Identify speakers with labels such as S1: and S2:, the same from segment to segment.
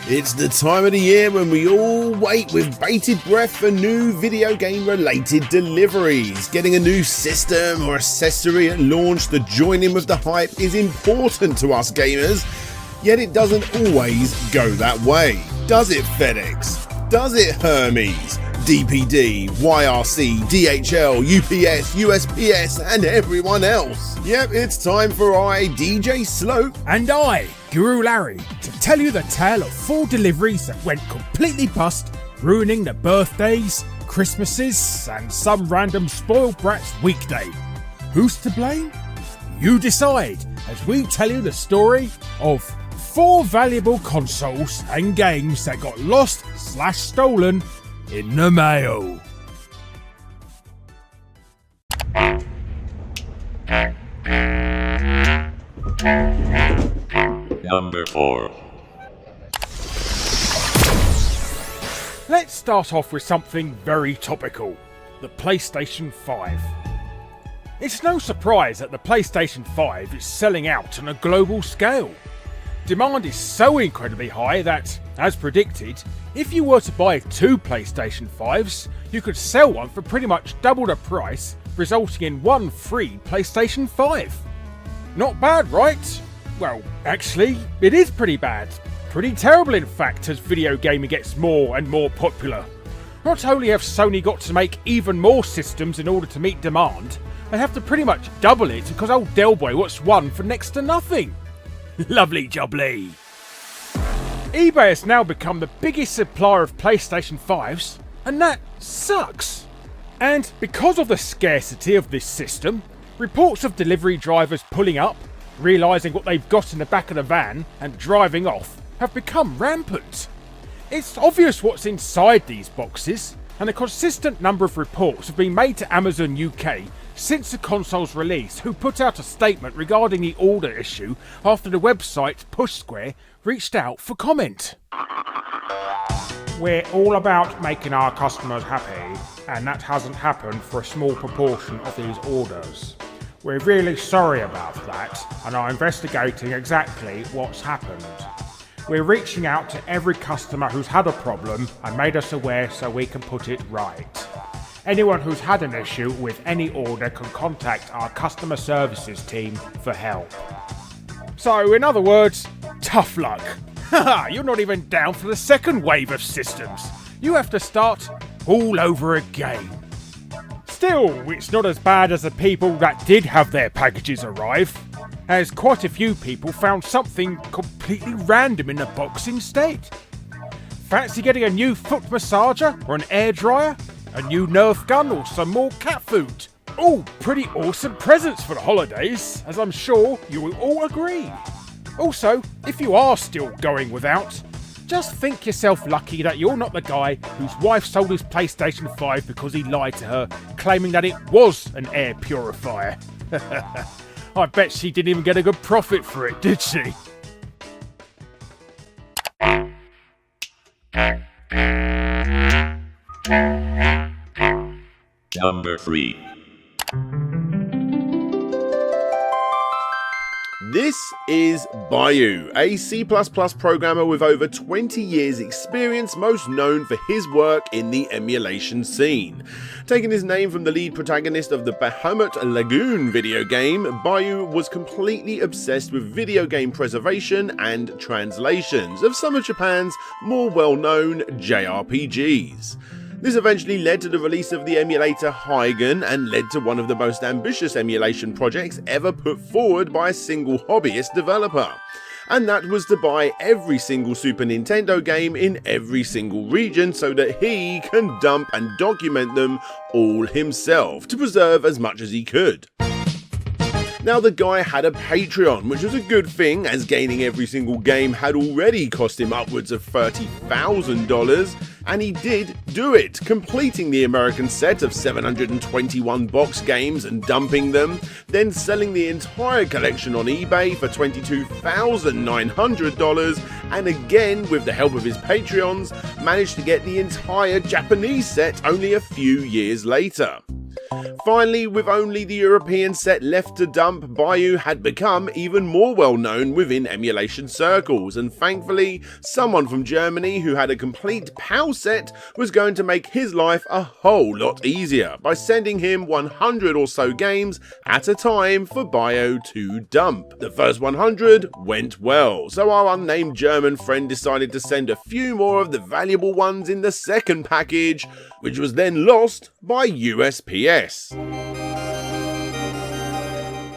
S1: It's the time of the year when we all wait with bated breath for new video game related deliveries. Getting a new system or accessory at launch to join in with the hype is important to us gamers, yet it doesn't always go that way. Does it, FedEx? Does it, Hermes? DPD, YRC, DHL, UPS, USPS and everyone else. Yep, it's time for I, DJ Slope,
S2: and I, Guru Larry, to tell you the tale of 4 deliveries that went completely bust, ruining the birthdays, Christmases and some random spoiled brat's weekday. Who's to blame? You decide as we tell you the story of 4 valuable consoles and games that got lost/stolen in the mail.
S3: Number 4.
S2: Let's start off with something very topical, the PlayStation 5. It's no surprise that the PlayStation 5 is selling out on a global scale. Demand is so incredibly high that, as predicted, if you were to buy 2 PlayStation 5s, you could sell one for pretty much double the price, resulting in 1 free PlayStation 5. Not bad, right? Well, actually, it is pretty bad. Pretty terrible, in fact, as video gaming gets more and more popular. Not only have Sony got to make even more systems in order to meet demand, they have to pretty much double it because old Delboy wants one for next to nothing. Lovely jubbly. eBay has now become the biggest supplier of PlayStation 5s, and that sucks. And because of the scarcity of this system, reports of delivery drivers pulling up, realising what they've got in the back of the van and driving off have become rampant. It's obvious what's inside these boxes, and a consistent number of reports have been made to Amazon UK since the console's release, who put out a statement regarding the order issue after the website Push Square reached out for comment. We're all about making our customers happy, and that hasn't happened for a small proportion of these orders. We're really sorry about that and are investigating exactly what's happened. We're reaching out to every customer who's had a problem and made us aware so we can put it right. Anyone who's had an issue with any order can contact our customer services team for help. So, in other words, tough luck. Haha, you're not even down for the second wave of systems. You have to start all over again. Still, it's not as bad as the people that did have their packages arrive, as quite a few people found something completely random in the box instead. Fancy getting a new foot massager or an air dryer? A new Nerf gun or some more cat food? All pretty awesome presents for the holidays, as I'm sure you will all agree. Also, if you are still going without, just think yourself lucky that you're not the guy whose wife sold his PlayStation 5 because he lied to her, claiming that it was an air purifier. I bet she didn't even get a good profit for it, did she?
S3: Number 3.
S1: This is Bayou, a C++ programmer with over 20 years experience, most known for his work in the emulation scene. Taking his name from the lead protagonist of the Bahamut Lagoon video game, Bayou was completely obsessed with video game preservation and translations of some of Japan's more well-known JRPGs. This eventually led to the release of the emulator Hygen and led to one of the most ambitious emulation projects ever put forward by a single hobbyist developer. And that was to buy every single Super Nintendo game in every single region so that he can dump and document them all himself to preserve as much as he could. Now, the guy had a Patreon, which was a good thing as gaining every single game had already cost him upwards of $30,000, and he did do it, completing the American set of 721 box games and dumping them, then selling the entire collection on eBay for $22,900, and again, with the help of his Patreons, managed to get the entire Japanese set only a few years later. Finally, with only the European set left to dump, Bayou had become even more well known within emulation circles, and thankfully, someone from Germany who had a complete PAL set was going to make his life a whole lot easier by sending him 100 or so games at a time for Bayou to dump. The first 100 went well, so our unnamed German friend decided to send a few more of the valuable ones in the second package, which was then lost by USPS.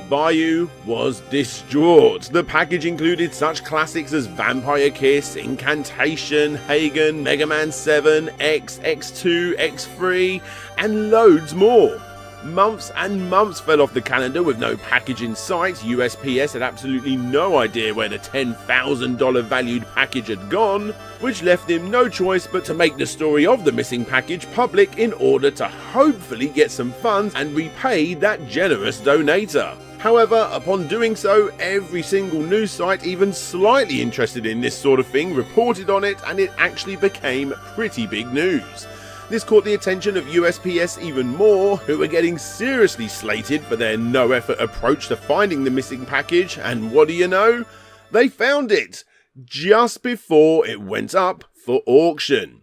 S1: Bayou was distraught. The package included such classics as Vampire Kiss, Incantation, Hagen, Mega Man 7, X, X2, X3, and loads more. Months and months fell off the calendar with no package in sight. USPS had absolutely no idea where the $10,000 valued package had gone, which left him no choice but to make the story of the missing package public in order to hopefully get some funds and repay that generous donator. However, upon doing so, every single news site even slightly interested in this sort of thing reported on it, and it actually became pretty big news. This caught the attention of USPS even more, who were getting seriously slated for their no-effort approach to finding the missing package, and what do you know? They found it! Just before it went up for auction.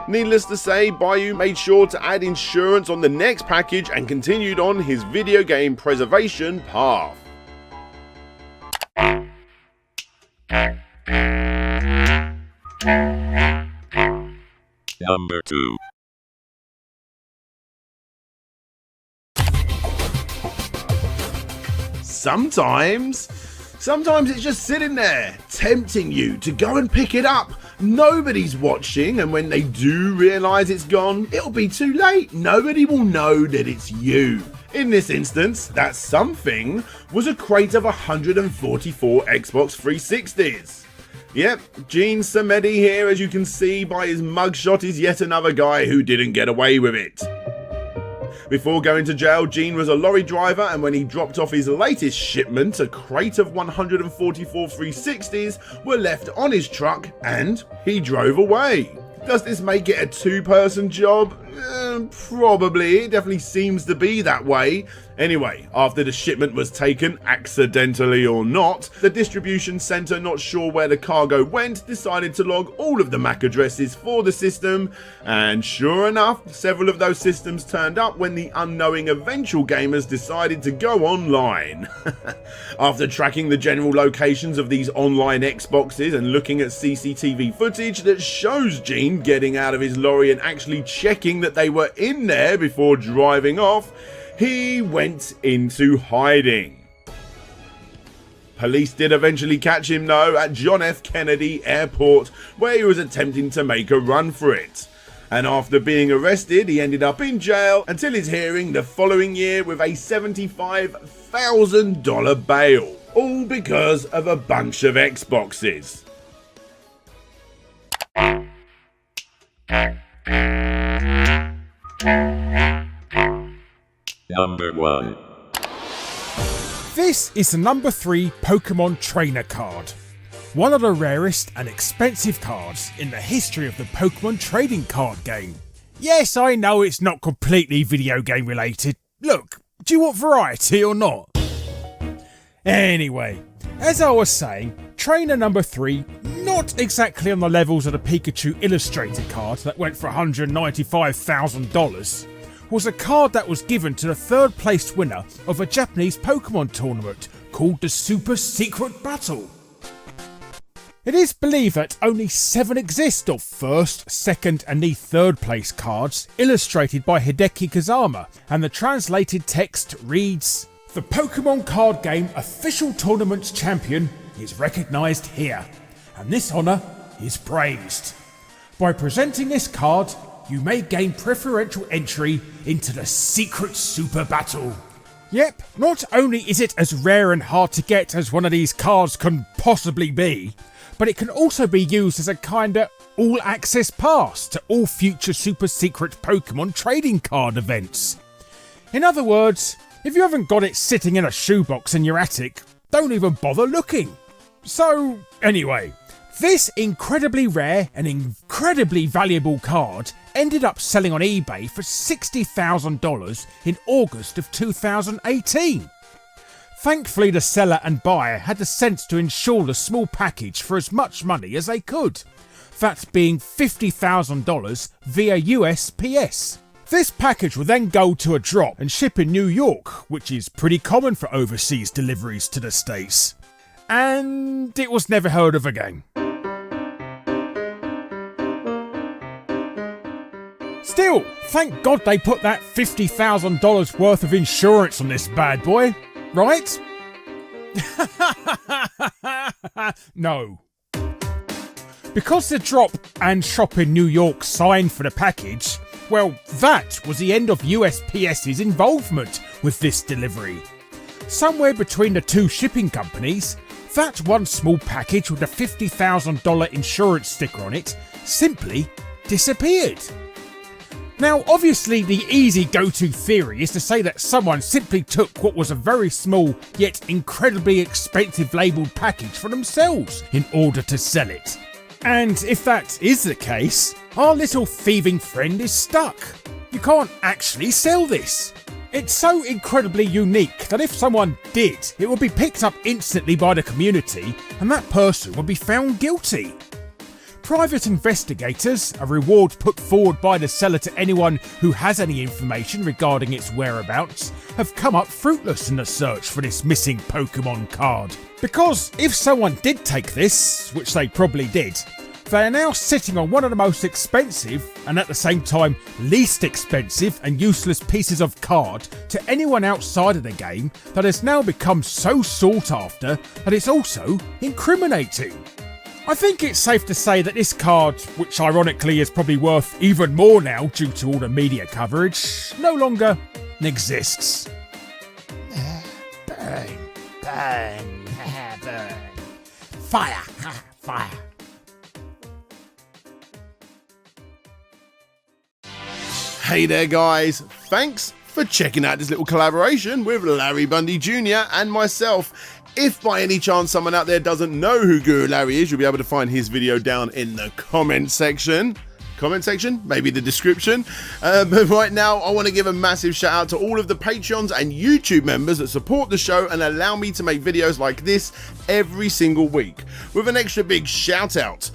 S1: Needless to say, Bayou made sure to add insurance on the next package and continued on his video game preservation path.
S3: Number 2.
S1: Sometimes it's just sitting there, tempting you to go and pick it up. Nobody's watching, and when they do realise it's gone, it'll be too late. Nobody will know that it's you. In this instance, that something was a crate of 144 Xbox 360s. Yep, Gene Samedi here, as you can see by his mugshot, is yet another guy who didn't get away with it. Before going to jail, Gene was a lorry driver, and when he dropped off his latest shipment, a crate of 144 360s were left on his truck and he drove away. Does this make it a two-person job? Probably. It definitely seems to be that way. Anyway, after the shipment was taken, accidentally or not, the distribution centre, not sure where the cargo went, decided to log all of the MAC addresses for the system, and sure enough, several of those systems turned up when the unknowing eventual gamers decided to go online. After tracking the general locations of these online Xboxes and looking at CCTV footage that shows Gene getting out of his lorry and actually checking that they were in there before driving off, he went into hiding. Police did eventually catch him though at John F. Kennedy Airport, where he was attempting to make a run for it. And after being arrested, he ended up in jail until his hearing the following year with a $75,000 bail. All because of a bunch of Xboxes.
S3: Number 1.
S2: This is the number 3 Pokemon Trainer card. One of the rarest and expensive cards in the history of the Pokemon trading card game. Yes, I know it's not completely video game related. Look, do you want variety or not? Anyway, as I was saying, Trainer number 3, not exactly on the levels of the Pikachu illustrated card that went for $195,000, was a card that was given to the third placed winner of a Japanese Pokemon tournament called the Super Secret Battle. It is believed that only 7 exist of first, second and the third place cards illustrated by Hideki Kazama, and the translated text reads, "The Pokemon card game official tournament's champion is recognised here, and this honour is praised. By presenting this card, you may gain preferential entry into the Secret Super Battle." Yep, not only is it as rare and hard to get as one of these cards can possibly be, but it can also be used as a kinda all-access pass to all future super secret Pokemon trading card events. In other words, if you haven't got it sitting in a shoebox in your attic, don't even bother looking. So, anyway, This incredibly rare and incredibly valuable card ended up selling on eBay for $60,000 in August of 2018. Thankfully, the seller and buyer had the sense to insure the small package for as much money as they could, that being $50,000 via USPS. This package will then go to a drop and ship in New York, which is pretty common for overseas deliveries to the States. And it was never heard of again. Still, thank God they put that $50,000 worth of insurance on this bad boy, right? No. Because the drop and shop in New York signed for the package, well, that was the end of USPS's involvement with this delivery. Somewhere between the two shipping companies, that one small package with a $50,000 insurance sticker on it simply disappeared. Now, obviously, the easy go-to theory is to say that someone simply took what was a very small yet incredibly expensive labelled package for themselves in order to sell it. And if that is the case, our little thieving friend is stuck. You can't actually sell this. It's so incredibly unique that if someone did, it would be picked up instantly by the community and that person would be found guilty. Private investigators, a reward put forward by the seller to anyone who has any information regarding its whereabouts, have come up fruitless in the search for this missing Pokemon card. Because if someone did take this, which they probably did, they are now sitting on one of the most expensive, and at the same time least expensive and useless pieces of card to anyone outside of the game that has now become so sought after that it's also incriminating. I think it's safe to say that this card, which ironically is probably worth even more now due to all the media coverage, no longer exists. Burn, burn, burn. Fire, fire.
S1: Hey there guys, thanks for checking out this little collaboration with Larry Bundy Jr. and myself. If by any chance someone out there doesn't know who Guru Larry is, you'll be able to find his video down in the comment section. Maybe the description. But right now, I want to give a massive shout out to all of the Patreons and YouTube members that support the show and allow me to make videos like this every single week. With an extra big shout out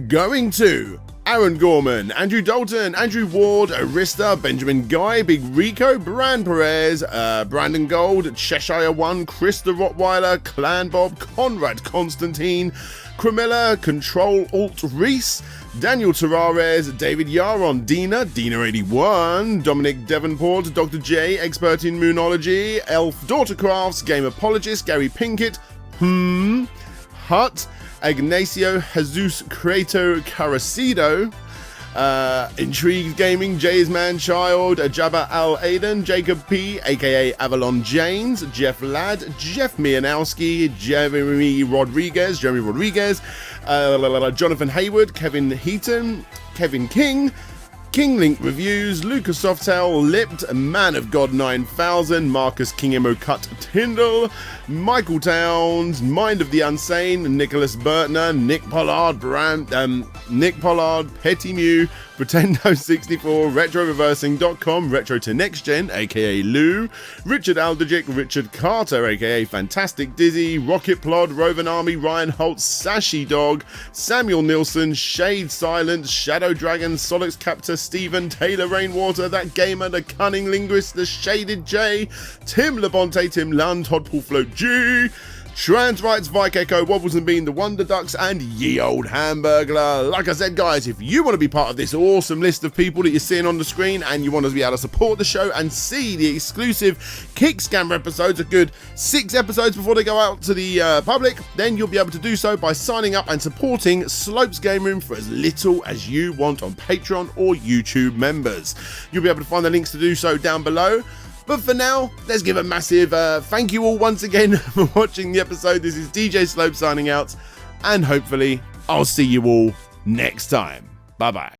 S1: going to Aaron Gorman, Andrew Dalton, Andrew Ward, Arista, Benjamin Guy, Big Rico, Bran Perez, Brandon Gold, Cheshire One, Chris the Rottweiler, Clan Bob, Conrad Constantine, Cremilla, Control Alt Reese, Daniel Tarares, David Yaron, Dina81, Dominic Devonport, Dr. J, Expert in Moonology, Elf Daughtercrafts, Game Apologist, Gary Pinkett, Hut, Ignacio Jesus Creto Carasido, Intrigued Gaming, Jay's Man-Child, Jabba Al Aiden, Jacob P, aka Avalon James, Jeff Ladd, Jeff Mianowski, Jeremy Rodriguez, Jonathan Hayward, Kevin Heaton, Kevin King, King Link Reviews, Lucas Softail, Lipped, Man of God 9000, Marcus Kingemo Cut Tyndall, Michael Towns, Mind of the Unsane, Nicholas Bertner, Nick Pollard, Petty Mew, Pretendo64, RetroReversing.com, Retro to Next Gen, aka Lou, Richard Alderjic, Richard Carter, aka Fantastic Dizzy, Rocket Plod, Rovan Army, Ryan Holtz, Sashi Dog, Samuel Nilsson, Shade Silence, Shadow Dragon, Solix Captor, Stephen, Taylor Rainwater, That Gamer, The Cunning Linguist, The Shaded J, Tim Labonte, Tim Lund, Todd Paul Float G, Trans Rights, Vike Echo, Wobbles and Bean, The Wonder Ducks, and Ye Old Hamburglar. Like I said, guys, if you want to be part of this awesome list of people that you're seeing on the screen and you want to be able to support the show and see the exclusive Kickstarter episodes, a good 6 episodes before they go out to the public, then you'll be able to do so by signing up and supporting Slopes Game Room for as little as you want on Patreon or YouTube members. You'll be able to find the links to do so down below. But for now, let's give a massive thank you all once again for watching the episode. This is DJ Slope signing out, and hopefully I'll see you all next time. Bye bye.